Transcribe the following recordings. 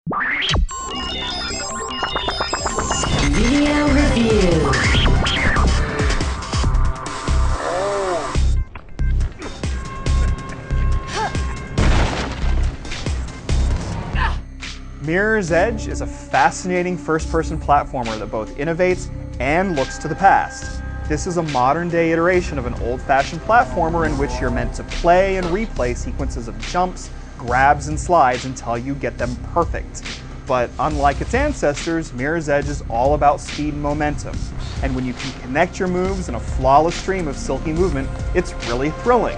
Video review. Mirror's Edge is a fascinating first-person platformer that both innovates and looks to the past. This is a modern-day iteration of an old-fashioned platformer in which you're meant to play and replay sequences of jumps, grabs, and slides until you get them perfect. But unlike its ancestors, Mirror's Edge is all about speed and momentum. And when you can connect your moves in a flawless stream of silky movement, it's really thrilling.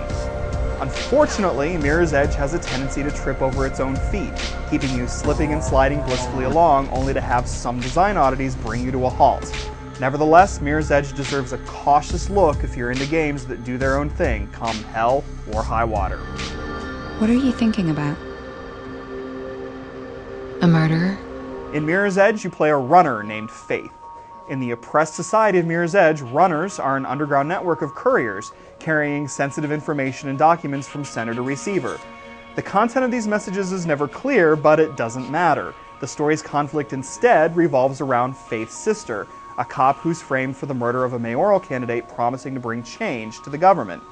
Unfortunately, Mirror's Edge has a tendency to trip over its own feet, keeping you slipping and sliding blissfully along, only to have some design oddities bring you to a halt. Nevertheless, Mirror's Edge deserves a cautious look if you're into games that do their own thing, come hell or high water. What are you thinking about? A murderer? In Mirror's Edge, you play a runner named Faith. In the oppressed society of Mirror's Edge, runners are an underground network of couriers carrying sensitive information and documents from sender to receiver. The content of these messages is never clear, but it doesn't matter. The story's conflict instead revolves around Faith's sister, a cop who's framed for the murder of a mayoral candidate promising to bring change to the government.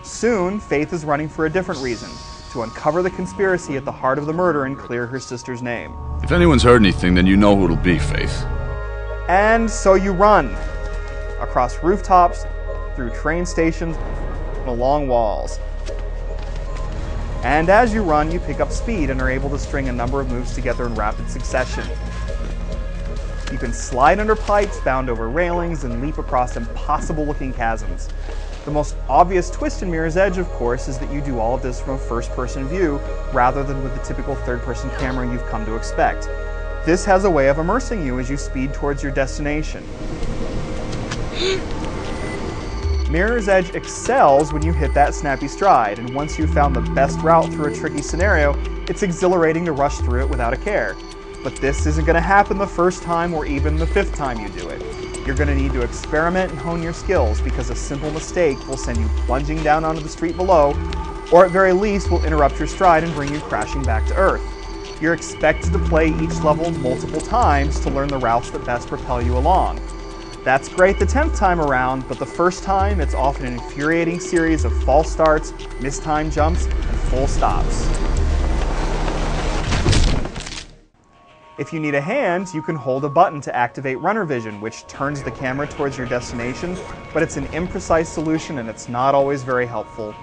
Soon, Faith is running for a different reason, to uncover the conspiracy at the heart of the murder and clear her sister's name. If anyone's heard anything, then you know who it'll be, Faith. And so you run, across rooftops, through train stations, and along walls. And as you run, you pick up speed and are able to string a number of moves together in rapid succession. You can slide under pipes, bound over railings, and leap across impossible-looking chasms. The most obvious twist in Mirror's Edge, of course, is that you do all of this from a first-person view, rather than with the typical third-person camera you've come to expect. This has a way of immersing you as you speed towards your destination. Mirror's Edge excels when you hit that snappy stride, and once you've found the best route through a tricky scenario, it's exhilarating to rush through it without a care. But this isn't going to happen the first time or even the fifth time you do it. You're going to need to experiment and hone your skills, because a simple mistake will send you plunging down onto the street below, or at very least will interrupt your stride and bring you crashing back to Earth. You're expected to play each level multiple times to learn the routes that best propel you along. That's great the 10th time around, but the first time it's often an infuriating series of false starts, mistimed jumps, and full stops. If you need a hand, you can hold a button to activate runner vision, which turns the camera towards your destination, but it's an imprecise solution and it's not always very helpful.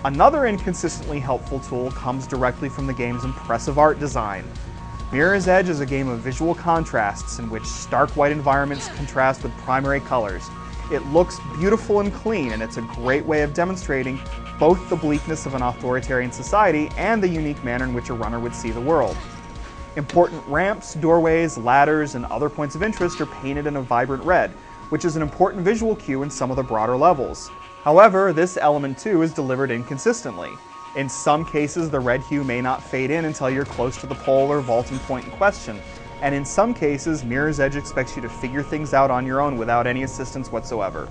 Another inconsistently helpful tool comes directly from the game's impressive art design. Mirror's Edge is a game of visual contrasts in which stark white environments contrast with primary colors. It looks beautiful and clean, and it's a great way of demonstrating both the bleakness of an authoritarian society and the unique manner in which a runner would see the world. Important ramps, doorways, ladders, and other points of interest are painted in a vibrant red, which is an important visual cue in some of the broader levels. However, this element too is delivered inconsistently. In some cases, the red hue may not fade in until you're close to the pole or vaulting point in question, and in some cases, Mirror's Edge expects you to figure things out on your own without any assistance whatsoever.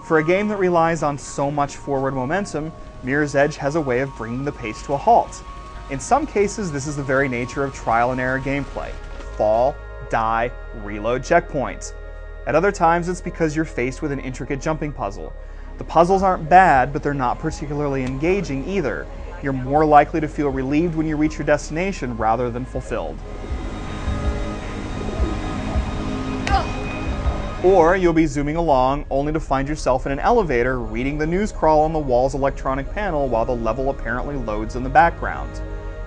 For a game that relies on so much forward momentum, Mirror's Edge has a way of bringing the pace to a halt. In some cases, this is the very nature of trial and error gameplay. Fall, die, reload checkpoints. At other times, it's because you're faced with an intricate jumping puzzle. The puzzles aren't bad, but they're not particularly engaging either. You're more likely to feel relieved when you reach your destination rather than fulfilled. Or you'll be zooming along only to find yourself in an elevator reading the news crawl on the wall's electronic panel while the level apparently loads in the background.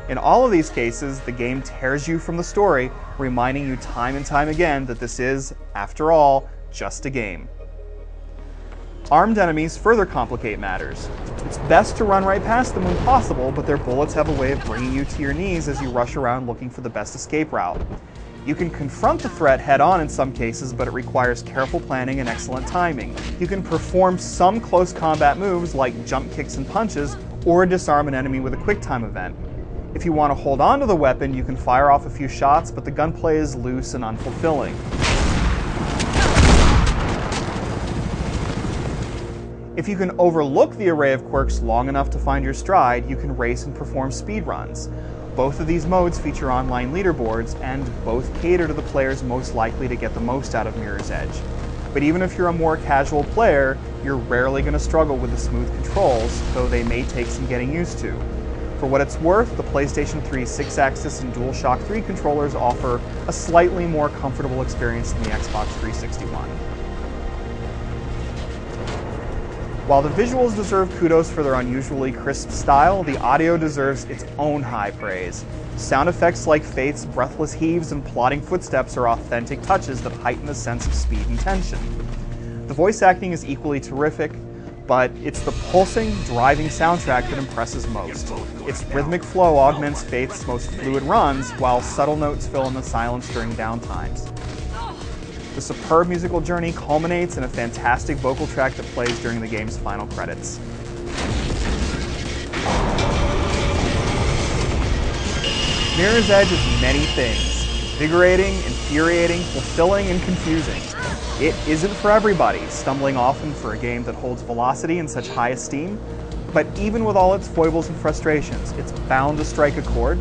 In all of these cases, the game tears you from the story, reminding you time and time again that this is, after all, just a game. Armed enemies further complicate matters. It's best to run right past them when possible, but their bullets have a way of bringing you to your knees as you rush around looking for the best escape route. You can confront the threat head-on in some cases, but it requires careful planning and excellent timing. You can perform some close combat moves like jump kicks and punches, or disarm an enemy with a quick-time event. If you want to hold on to the weapon, you can fire off a few shots, but the gunplay is loose and unfulfilling. If you can overlook the array of quirks long enough to find your stride, you can race and perform speedruns. Both of these modes feature online leaderboards, and both cater to the players most likely to get the most out of Mirror's Edge. But even if you're a more casual player, you're rarely going to struggle with the smooth controls, though they may take some getting used to. For what it's worth, the PlayStation 3 6-axis and DualShock 3 controllers offer a slightly more comfortable experience than the Xbox 360 one. While the visuals deserve kudos for their unusually crisp style, the audio deserves its own high praise. Sound effects like Faith's breathless heaves and plodding footsteps are authentic touches that heighten the sense of speed and tension. The voice acting is equally terrific, but it's the pulsing, driving soundtrack that impresses most. Its rhythmic flow augments Faith's most fluid runs, while subtle notes fill in the silence during downtimes. The superb musical journey culminates in a fantastic vocal track that plays during the game's final credits. Mirror's Edge is many things: invigorating, infuriating, fulfilling, and confusing. It isn't for everybody, stumbling often for a game that holds velocity in such high esteem, but even with all its foibles and frustrations, it's bound to strike a chord.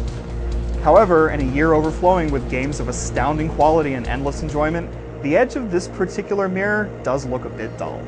However, in a year overflowing with games of astounding quality and endless enjoyment, the edge of this particular mirror does look a bit dull.